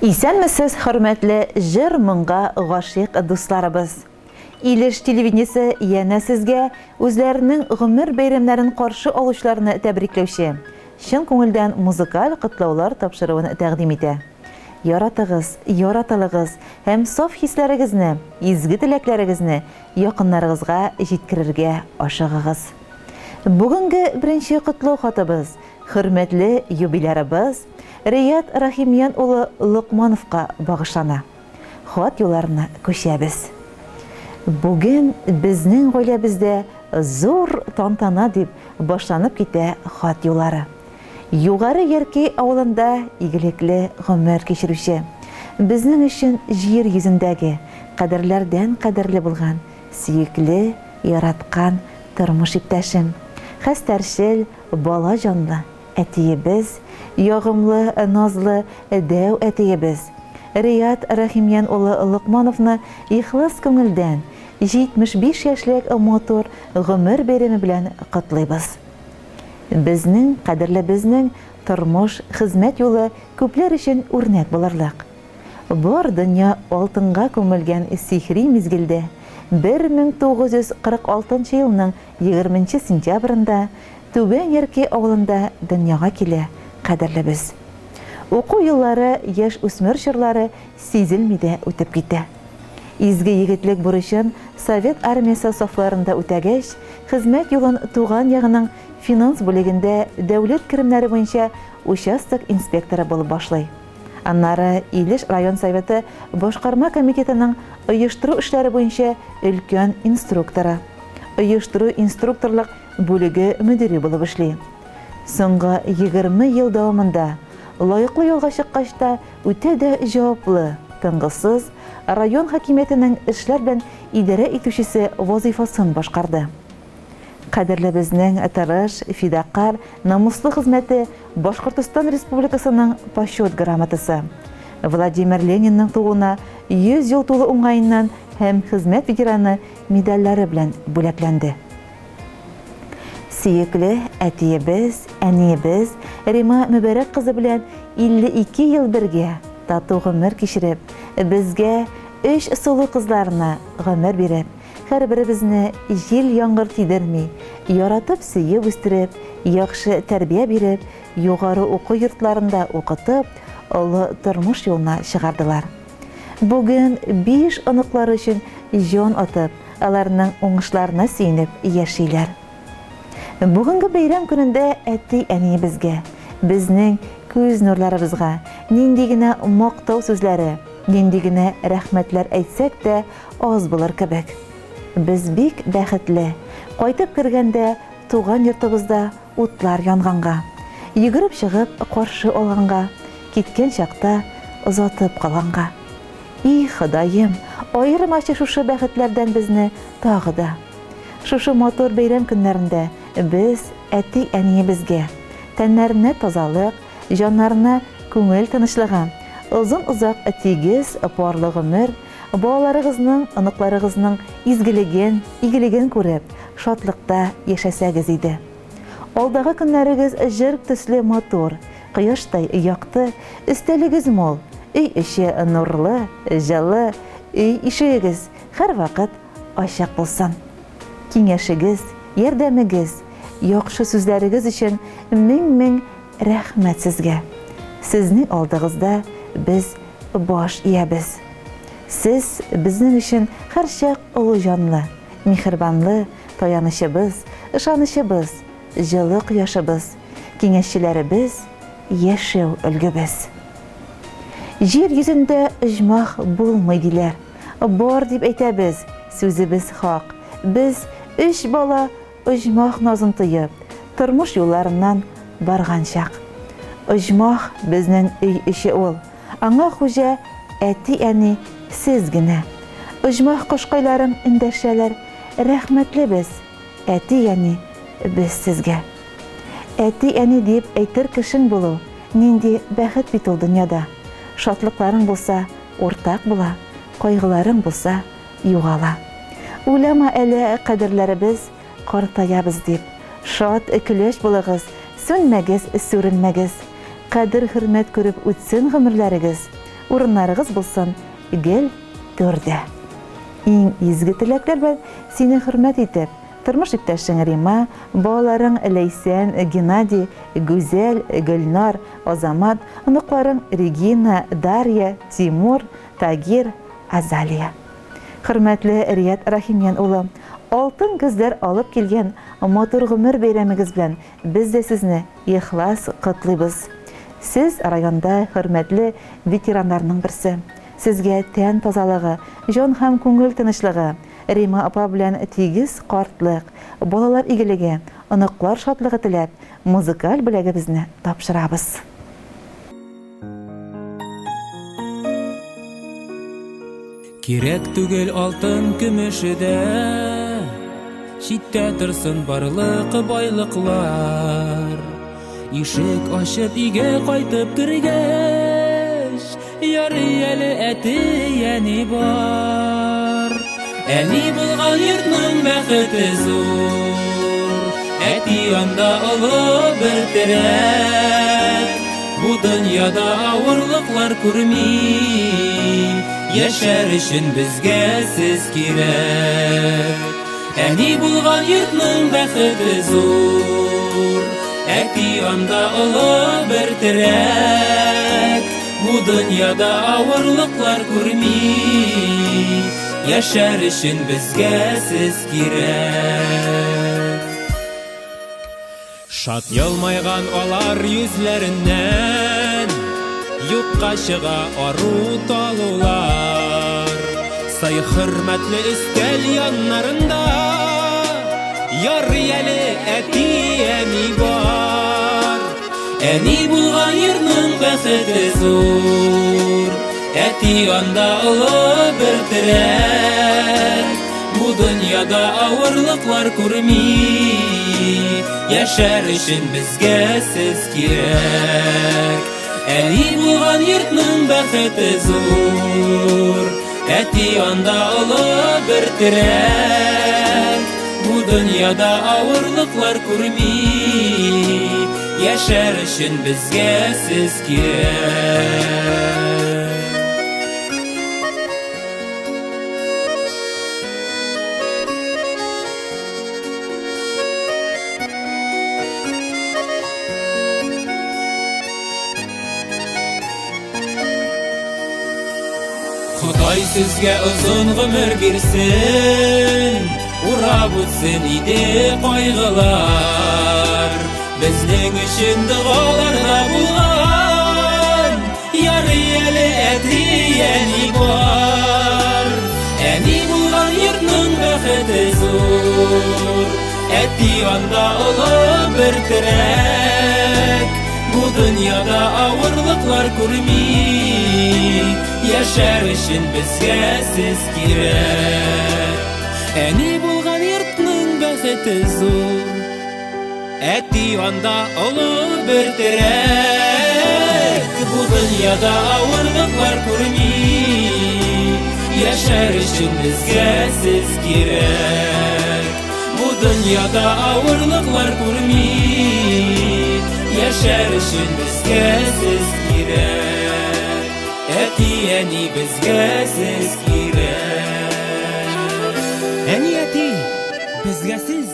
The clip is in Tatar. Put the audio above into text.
Исәнмесез, хөрмәтле җыр-моңга гашыйк дусларыбыз. Илеш телевидениесе янә сезгә үзләренең гомер бәйрәмнәрен каршы алучыларны тәбрикләүче, чын күңелдән музыкаль котлаулар тапшыруын тәкъдим итә. Яратыгыз, яратылыгыз һәм саф хисләрегезне, изге теләкләрегезне якыннарыгызга җиткерергә ашыгыгыз. Бүгенге беренче котлау хатыбыз хөрмәтле юбилярыбыз Рият Рахимиян улы Лукмановка багышлана. Хат юлларына күчәбез. Бүген безнең гаиләбездә зур тантана дип башланып китә хат юллары. Югары Яркәй авылында игелекле гомер кичерүче, безнең өчен җир йөзендәге кадерләрдән кадерле булган, сөекле, яраткан тормыш иптәшем, хәстәрчел, бала җанлы әтиебез, ягымлы, назлы, дәү әтиебез Рият Рахимиян улы Лукмановны ихлас күңелдән 75 яшьлек мотор гомер бәйрәме белән котлыйбыз. Безнең кадерле безнең тормыш, хезмәт юлы күпләр өчен үрнәк булырлык. Бар дөнья алтынга күмелгән сихри мизгелдә 1946 елның 20 сентябрендә Түбән Яркәй авылында дөньяга килә кадерлебез. Уку еллары, яшь үсмер чорлары сизелми дә үтеп китә. Изге егетлек бурычын Совет армиясе сафларында үтәгәч, хезмәт юлын туган ягының финанс бүлегендә дәүләт керемнәре буенча участок инспекторы булып башлый. Аннары Илеш район советы башкарма комитетының оештыру эшләре буенча өлкән инструкторы, оештыру инструкторлык бүлеге мөдире булып эшли. Соңгы 20 ел дәвамында лаеклы юлга чыккач та үтә дә җаваплы, тынгысыз район хакимиятенең эшләр белән идарә итүчесе вазифасын башкарды. Кадерле безнең тырыш, фидакар, намуслы хезмәте Башкортстан Республикасының почет грамотасы, Владимир Ленинның тууына 100 ел тулы уңаеннан һәм хезмәт ветераны медальләре белән бүләкләнде. Сөекле әтиебез, әниебез Рима Мүбәрәк кызы белән 52 ел бергә тату гомер кичереп, безгә 3 сулы кызларына гомер биреп, һәрберебезне җил яңгыр тидерми, яратып сөеп үстереп, яхшы тәрбия биреп, югары уку йортларында укытып, олы тормыш юлына чыгардылар. Бүген 5 оныклары өчен җан атып, аларның уңышларына сөенеп яшиләр. Бүгенге бәйрәм көнендә әти-әни безгә, безнең күз нурларыбызга нинди генә мактау сүзләре, нинди генә рәхмәтләр әйтсәк тә аз булыр кебек. Без бик бәхетле, кайтып кергәндә туган йортыбызда утлар янганга, йөгереп чыгып каршы алганга, киткән чакта озатып калганга. И Ходаем, аермача шушы бәхетләрдән безне тагы да. Шушы мотор бәйрәм көннәрендә без әти-әниебезгә тәннәренә тазалык, җаннарына күңел тынычлыгы, озын-озак тигез, парлы гомер, балаларыгызның, оныкларыгызның изгелеген, игелеген күреп, шатлыкта яшәсәгез иде. Алдагы көннәрегез җыр төсле мотор, кояштай якты, өстәлегез мол, өй эче нурлы, җылы, өй ишегез һәр вакыт ачык булсын. Киңәшегез, ярдәмегез, яхшы сүзләрегез өчен мең рәхмәт сезгә. Сезнең алдыгызда без баш иябез. Сез безнең өчен һәрчак олы җанлы, михербанлы таянычыбыз, ышанычыбыз, җылы кояшыбыз, киңәшчеләребез, яшәү өлгебез. Җир йөзендә оҗмах булмый диләр. Бар дип әйтәбез, сүзебез хак. Без 3 бала оҗмах назын тыеп, тормыш юлларыннан барган чак. Оҗмах безнең өй эче ул. Аңа хуҗа әти-әни сез генә. Оҗмах кошкайларым эндәшәләр, рәхмәтле без, әти-әни без сезгә. Әти-әни дип әйтер кешең булу, нинди бәхет бит ул дөньяда. Шатлыкларың булса, уртак була, кайгыларың булса, югала. Үләма әле кадерләребез, картаябыз дип, шат көләш булыгыз, сүнмәгез, сүренмәгез. Кадер хөрмәт күреп үтсен гомерләрегез. урыннарыгыз булсын гел төрдә. Иң изге теләкләр белән сине хөрмәт итеп, тормыш иптәшең Рима, балаларың Ләйсән, Геннадий, Гүзәл, Гөлнар, Азамат, оныкларың Регина, Дарья, Тимур, Тагир, Азалия. Хөрмәтле Рият Рахимян улы, алтын көзләр алып килгән матур гомер бәйрәмегез белән без дә сезне ихлас котлыйбыз. Сез районда хөрмәтле ветераннарның берсе. Сезгә тән тазалыгы, җан һәм күңел тынычлыгы, Рима апа белән тигез картлык, балалар игелеге, оныклар шатлыгы теләп, музыкаль бүләгебезне тапшырабыз. Кирәк түгел алтын көмешедә, читтә торсын барлык байлыклар. Ишек ачып өйгә кайтып кергәч, ярый әле әти әни бар. Әни булган йортның бәхете зур, әти анда олы бер терәк. Бу дөньяда авырлыклар күрми, яшәр өчен безгә сез кирәк. Әни булган йортның бәхете зур, әти анда олы бер терәк. Бу дөньяда авырлыклар күрми, яшәр өчен безгә сез кирәк. Шат елмайган алар йөзләреннән, юкка чыга ару талулар. Сай хөрмәтле өстәл яннарында, ярый әле әти әни бар. Әни булган йортның бәхете зур, әти анда олы бер терәк. Бу дөньяда авырлыклар күрми, яшәр өчен безгә сез кирәк. Әни булган йортның бәхете зур, әти анда олы бер терәк. Бу дөньяда авырлыклар күрми, яшәр өчен безгә сез кирәк. Ходай сезгә озын гомер бирсен, урап үтсен иде кайгылар. Безнең өчен дуаларда булган, ярый әле әти әни бар. Әни булган йортның бәхете зур, әти анда олы бер терәк. Бу дөньяда авырлыклар күрми, яшәр өчен безгә сез кирәк. Әни булган йортның бәхете зур, әти анда олы бер терәк. Бу дөньяда авырлыклар күрми, яшәр өчен безгә сез кирәк. Бу дөньяда авырлыклар күрми, яшәр өчен безгә сез кирәк. Әти әни безгә сез кирәк. Әни әти безгә сез